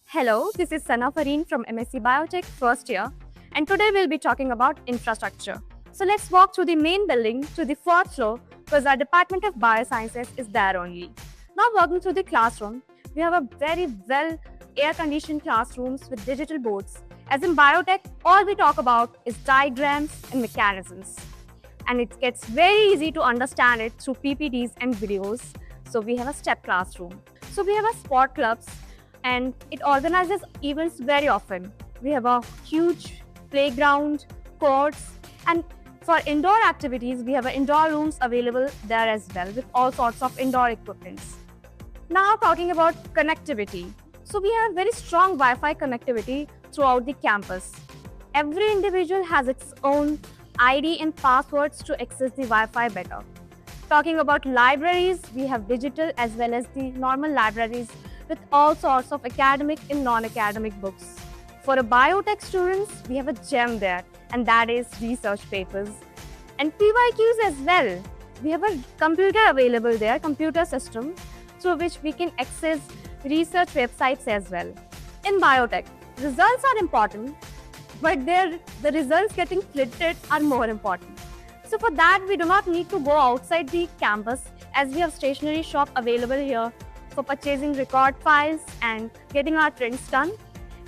Hello, this is Sana Fareen from MSc Biotech first year, and today we'll be talking about infrastructure. So let's walk through the main building to the fourth floor because our Department of Biosciences is there only. Now walking through the classroom, we have a very well air-conditioned classrooms with digital boards. As in biotech, all we talk about is diagrams and mechanisms. And it gets very easy to understand it through PPTs and videos. So we have a step classroom. So we have a sport clubs and it organizes events very often. We have a huge playground, courts, and for indoor activities, we have indoor rooms available there as well with all sorts of indoor equipments. Now talking about connectivity. So we have very strong Wi-Fi connectivity throughout the campus. Every individual has its own ID and passwords to access the Wi-Fi better. Talking about libraries, we have digital as well as the normal libraries with all sorts of academic and non-academic books. For a biotech students, we have a gem there, and that is research papers. And PYQs as well. We have a computer available there, computer system, through which we can access research websites as well. In biotech, results are important, but the results getting printed are more important. So for that, we do not need to go outside the campus as we have stationery shop available here for purchasing record files and getting our prints done.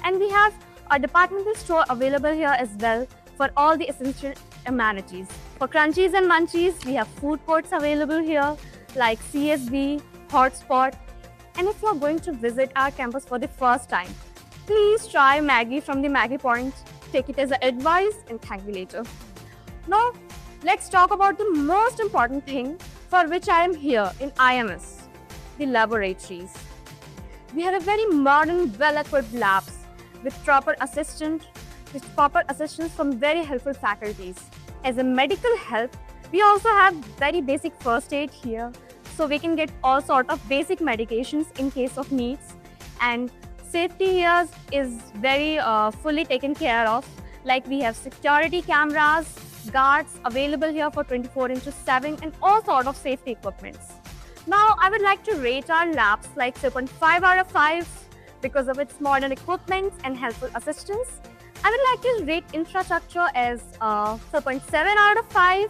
And we have a departmental store available here as well for all the essential amenities. For crunchies and munchies, we have food courts available here like CSB, Hotspot. And if you are going to visit our campus for the first time, please try Maggie from the Maggie Point. Take it as an advice and thank me later. Now, let's talk about the most important thing for which I am here in IMS, the laboratories. We have a very modern, well-equipped labs with proper assistance from very helpful faculties. As a medical help, we also have very basic first aid here, so we can get all sort of basic medications in case of needs. And safety here is very fully taken care of. Like we have security cameras, guards available here for 24/7 and all sort of safety equipments. Now I would like to rate our labs like 3.5 out of 5 because of its modern equipment and helpful assistance. I would like to rate infrastructure as 4.7 out of 5,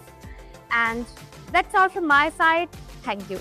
and that's all from my side. Thank you.